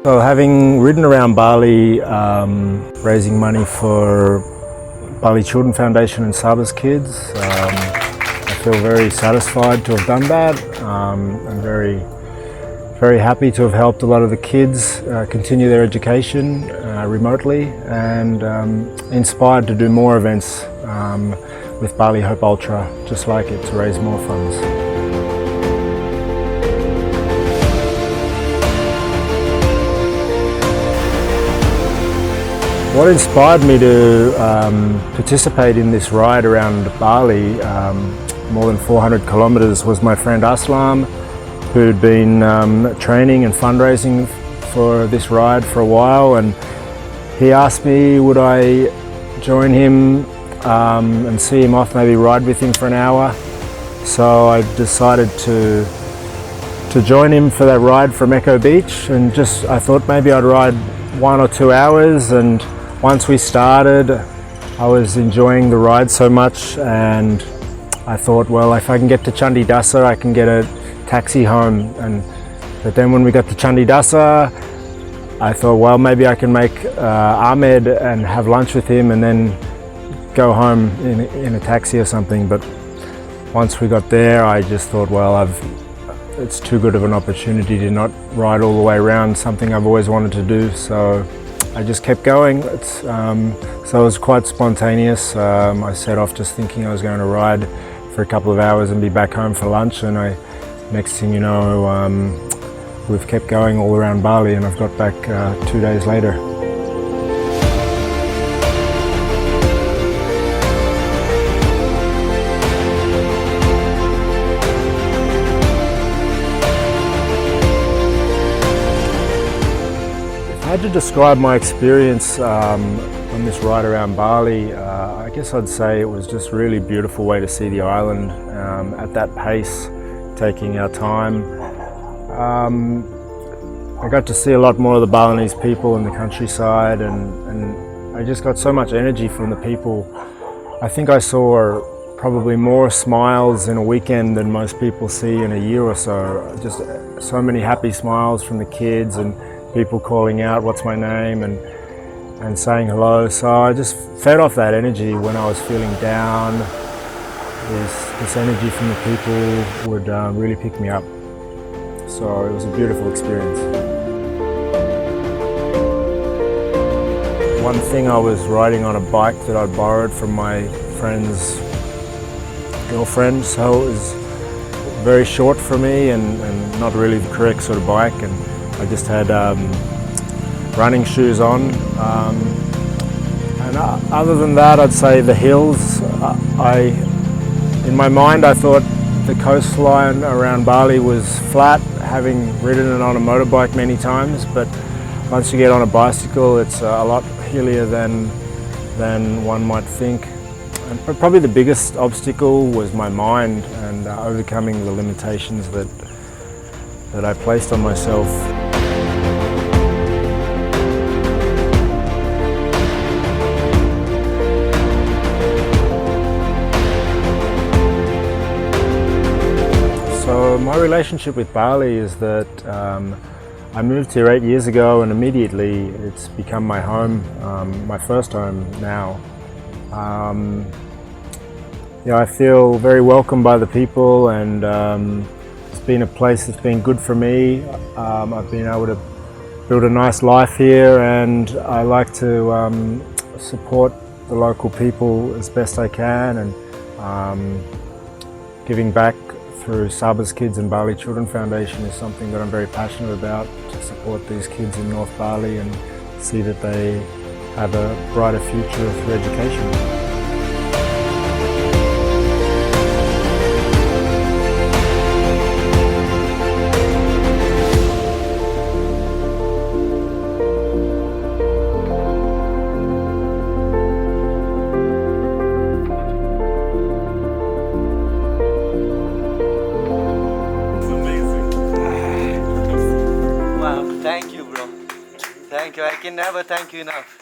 So having ridden around Bali, raising money for Bali Children Foundation and Saba's kids, I feel very satisfied to have done that. I'm very happy to have helped a lot of the kids continue their education remotely, and inspired to do more events with Bali Hope Ultra, just like it, to raise more funds. What inspired me to participate in this ride around Bali, more than 400 kilometres, was my friend Aslam, who'd been training and fundraising for this ride for a while, and he asked me would I join him and see him off, maybe ride with him for an hour. So I decided to join him for that ride from Echo Beach, and I thought maybe I'd ride 1 or 2 hours. And once we started, I was enjoying the ride so much, and I thought, well, if I can get to Chandidasa, I can get a taxi home. But then when we got to Chandidasa, I thought, well, maybe I can make Ahmed and have lunch with him and then go home in a taxi or something. But once we got there, I just thought, well, it's too good of an opportunity to not ride all the way around, something I've always wanted to do. So I just kept going. So it was quite spontaneous. I set off just thinking I was going to ride for a couple of hours and be back home for lunch, and next thing you know, we've kept going all around Bali, and I've got back 2 days later. If I had to describe my experience on this ride around Bali, I guess I'd say it was just really beautiful way to see the island at that pace, taking our time. I got to see a lot more of the Balinese people in the countryside, and I just got so much energy from the people. I think I saw probably more smiles in a weekend than most people see in a year or so. Just so many happy smiles from the kids, and people calling out, "What's my name?" and saying hello. So I just fed off that energy when I was feeling down. This energy from the people would really pick me up. So it was a beautiful experience. One thing, I was riding on a bike that I'd borrowed from my friend's girlfriend, so it was very short for me and not really the correct sort of bike, and I just had running shoes on. And other than that, I'd say the hills, in my mind I thought the coastline around Bali was flat, having ridden it on a motorbike many times, but once you get on a bicycle, it's a lot hillier than one might think. And probably the biggest obstacle was my mind, and overcoming the limitations that I placed on myself. So my relationship with Bali is that I moved here 8 years ago, and immediately it's become my home, my first home now. I feel very welcomed by the people, and it's been a place that's been good for me. I've been able to build a nice life here, and I like to support the local people as best I can, and giving back through Saba's Kids and Bali Children Foundation is something that I'm very passionate about, to support these kids in North Bali and see that they have a brighter future through education. Thank you, bro. Thank you. I can never thank you enough.